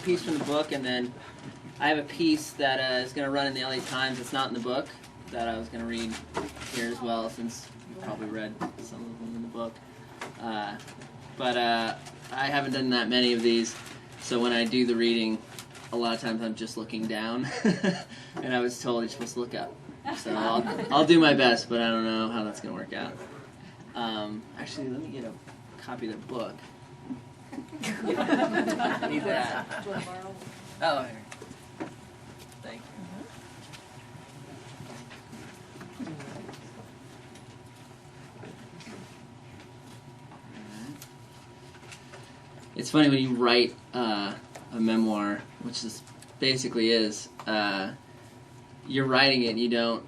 piece from the book, and then I have a piece that is going to run in the LA Times that's not in the book that I was going to read here as well, since you probably read some of them in the book. But I haven't done that many of these, so when I do the reading, a lot of times I'm just looking down, and I was told you're supposed to look up. So I'll do my best, but I don't know how that's going to work out. Actually, let me get a copy of the book. I need that. Do you want to borrow? Oh, here. Thank you. It's funny when you write a memoir, which this basically is, you're writing it and you don't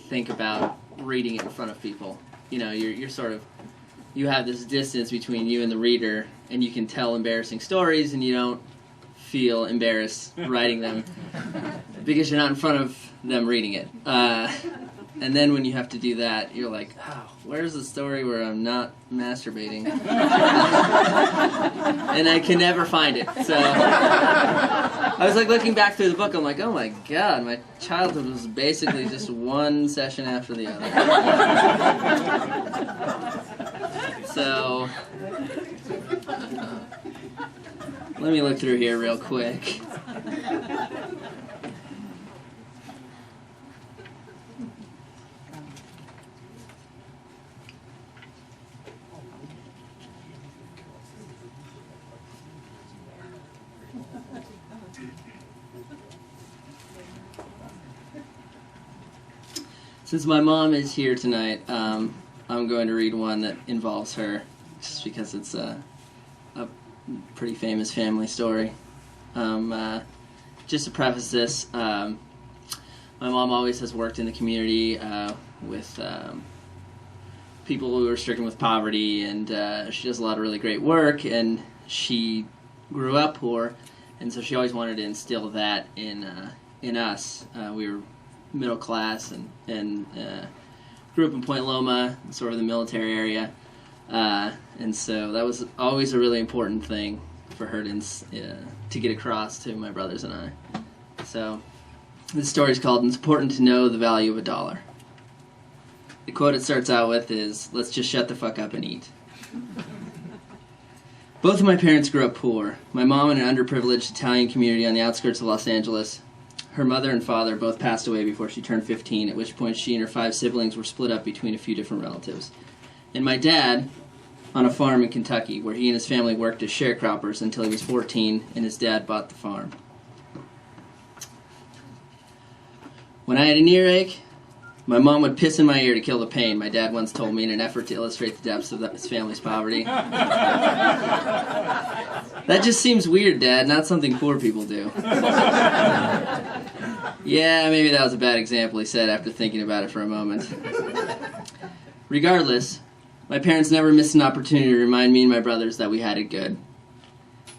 think about reading it in front of people. You know, you're sort of, you have this distance between you and the reader, and you can tell embarrassing stories and you don't feel embarrassed writing them because you're not in front of them reading it. And then when you have to do that, you're like, oh, where's the story where I'm not masturbating? And I can never find it. So I was like looking back through the book, I'm like, oh my god, my childhood was basically just one session after the other. So let me look through here real quick. Since my mom is here tonight, I'm going to read one that involves her, just because it's a pretty famous family story. Just to preface this, my mom always has worked in the community with people who are stricken with poverty, and she does a lot of really great work, and she grew up poor, and so she always wanted to instill that in us. We were middle class and grew up in Point Loma, sort of the military area, and so that was always a really important thing for her to get across to my brothers and I. So this story is called "It's Important to Know the Value of a Dollar." The quote it starts out with is, "Let's just shut the fuck up and eat." Both of my parents grew up poor. My mom in an underprivileged Italian community on the outskirts of Los Angeles. Her mother and father both passed away before she turned 15, at which point she and her 5 siblings were split up between a few different relatives. And my dad on a farm in Kentucky, where he and his family worked as sharecroppers until he was 14, and his dad bought the farm. When I had an earache, my mom would piss in my ear to kill the pain, my dad once told me in an effort to illustrate the depths of his family's poverty. That just seems weird, Dad, not something poor people do. Yeah, maybe that was a bad example, he said after thinking about it for a moment. Regardless, my parents never missed an opportunity to remind me and my brothers that we had it good.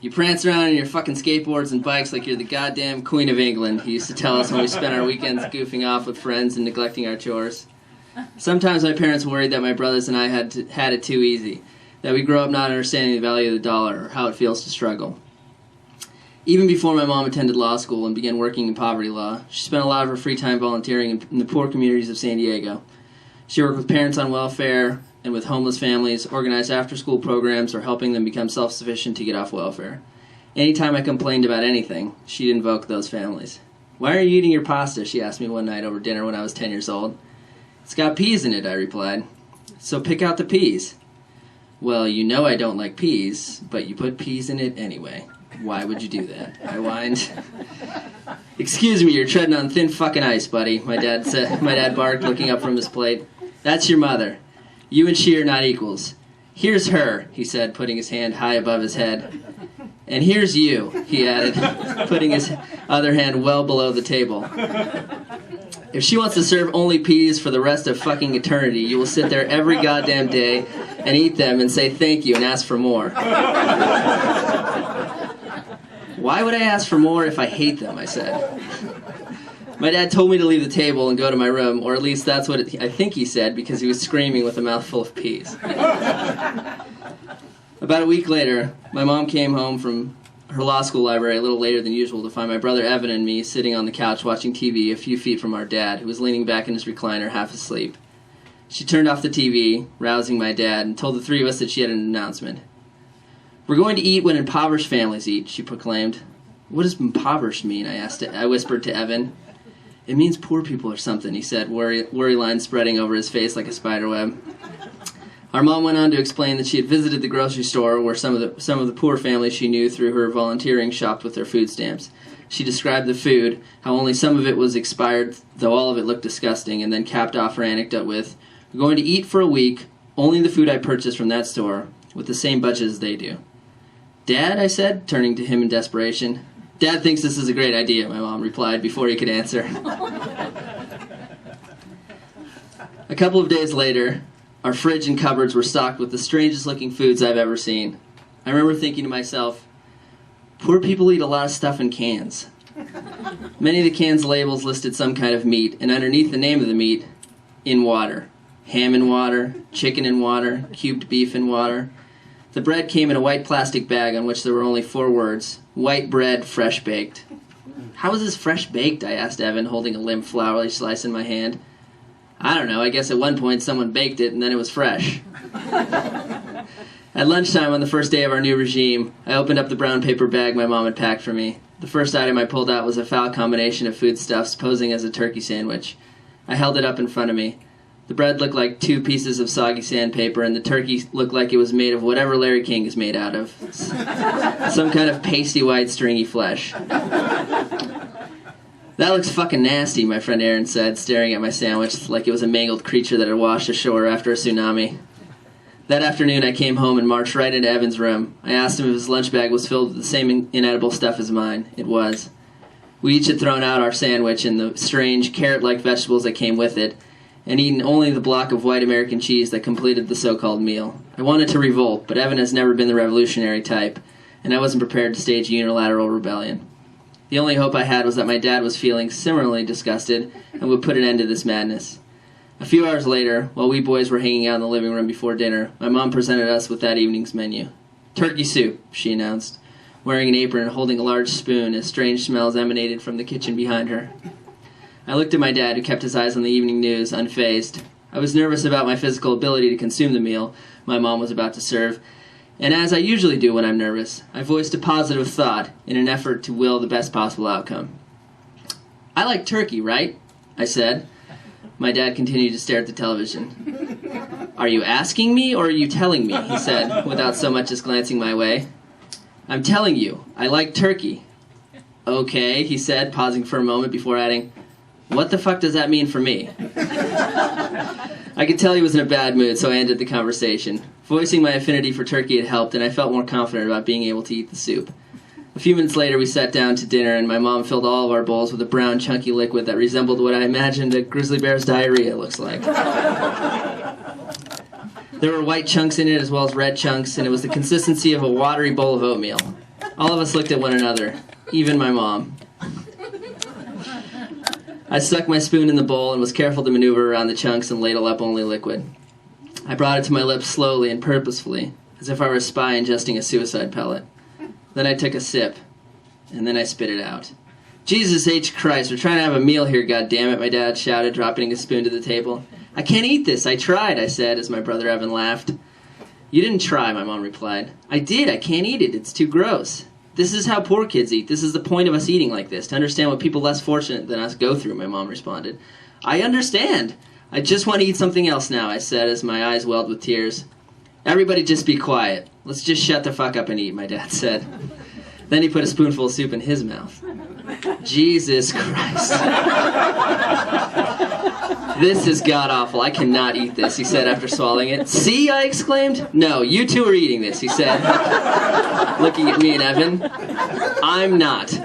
You prance around on your fucking skateboards and bikes like you're the goddamn Queen of England, he used to tell us when we spent our weekends goofing off with friends and neglecting our chores. Sometimes my parents worried that my brothers and I had it too easy, that we grow up not understanding the value of the dollar or how it feels to struggle. Even before my mom attended law school and began working in poverty law, she spent a lot of her free time volunteering in the poor communities of San Diego. She worked with parents on welfare and with homeless families, organized after-school programs, or helping them become self-sufficient to get off welfare. Anytime I complained about anything, she'd invoke those families. "Why are you eating your pasta?" she asked me one night over dinner when I was 10 years old. "It's got peas in it," I replied. "So pick out the peas." "Well, you know I don't like peas, but you put peas in it anyway. Why would you do that?" I whined. "Excuse me, you're treading on thin fucking ice, buddy," my dad barked, looking up from his plate. "That's your mother. You and she are not equals. Here's her," he said, putting his hand high above his head. "And here's you," he added, putting his other hand well below the table. "If she wants to serve only peas for the rest of fucking eternity, you will sit there every goddamn day and eat them and say thank you and ask for more." "Why would I ask for more if I hate them?" I said. My dad told me to leave the table and go to my room, or at least that's what I think he said, because he was screaming with a mouthful of peas. About a week later, my mom came home from her law school library a little later than usual to find my brother Evan and me sitting on the couch watching TV a few feet from our dad, who was leaning back in his recliner half asleep. She turned off the TV, rousing my dad, and told the three of us that she had an announcement. "We're going to eat when impoverished families eat," she proclaimed. "What does impoverished mean?" I whispered to Evan. "It means poor people or something," he said, worry lines spreading over his face like a spider web. Our mom went on to explain that she had visited the grocery store where some of the poor families she knew through her volunteering shopped with their food stamps. She described the food, how only some of it was expired, though all of it looked disgusting, and then capped off her anecdote with, "We're going to eat for a week, only the food I purchased from that store, with the same budget as they do." "Dad," I said, turning to him in desperation. "Dad thinks this is a great idea," my mom replied before he could answer. A couple of days later, our fridge and cupboards were stocked with the strangest looking foods I've ever seen. I remember thinking to myself, poor people eat a lot of stuff in cans. Many of the cans' labels listed some kind of meat, and underneath the name of the meat, in water. Ham in water, chicken in water, cubed beef in water. The bread came in a white plastic bag on which there were only 4 words, "White bread, fresh baked." "How is this fresh baked?" I asked Evan, holding a limp flowery slice in my hand. "I don't know, I guess at one point someone baked it and then it was fresh." At lunchtime on the first day of our new regime, I opened up the brown paper bag my mom had packed for me. The first item I pulled out was a foul combination of foodstuffs posing as a turkey sandwich. I held it up in front of me. The bread looked like 2 pieces of soggy sandpaper, and the turkey looked like it was made of whatever Larry King is made out of. Some kind of pasty white stringy flesh. "That looks fucking nasty," my friend Aaron said, staring at my sandwich like it was a mangled creature that had washed ashore after a tsunami. That afternoon I came home and marched right into Evan's room. I asked him if his lunch bag was filled with the same inedible stuff as mine. It was. We each had thrown out our sandwich and the strange carrot-like vegetables that came with it, and eaten only the block of white American cheese that completed the so-called meal. I wanted to revolt, but Evan has never been the revolutionary type, and I wasn't prepared to stage a unilateral rebellion. The only hope I had was that my dad was feeling similarly disgusted and would put an end to this madness. A few hours later, while we boys were hanging out in the living room before dinner, my mom presented us with that evening's menu. "Turkey soup," she announced, wearing an apron and holding a large spoon as strange smells emanated from the kitchen behind her. I looked at my dad, who kept his eyes on the evening news, unfazed. I was nervous about my physical ability to consume the meal my mom was about to serve, and as I usually do when I'm nervous, I voiced a positive thought in an effort to will the best possible outcome. "I like turkey, right?" I said. My dad continued to stare at the television. "Are you asking me or are you telling me?" he said, without so much as glancing my way. "I'm telling you, I like turkey." "Okay," he said, pausing for a moment before adding, "What the fuck does that mean for me?" I could tell he was in a bad mood, so I ended the conversation. Voicing my affinity for turkey had helped, and I felt more confident about being able to eat the soup. A few minutes later, we sat down to dinner, and my mom filled all of our bowls with a brown, chunky liquid that resembled what I imagined a grizzly bear's diarrhea looks like. There were white chunks in it as well as red chunks, and it was the consistency of a watery bowl of oatmeal. All of us looked at one another, even my mom. I stuck my spoon in the bowl and was careful to maneuver around the chunks and ladle up only liquid. I brought it to my lips slowly and purposefully, as if I were a spy ingesting a suicide pellet. Then I took a sip, and then I spit it out. "Jesus H. Christ, we're trying to have a meal here, goddammit," my dad shouted, dropping his spoon to the table. "I can't eat this, I tried," I said, as my brother Evan laughed. "You didn't try," my mom replied. "I did, I can't eat it, it's too gross. This is how poor kids eat, this is the point of us eating like this, to understand what people less fortunate than us go through," my mom responded. "I understand. I just want to eat something else now," I said, as my eyes welled with tears. "Everybody just be quiet. Let's just shut the fuck up and eat," my dad said. Then he put a spoonful of soup in his mouth. Jesus Christ. "This is god-awful. I cannot eat this," he said after swallowing it. "See?" I exclaimed. "No, you two are eating this," he said, looking at me and Evan. "I'm not."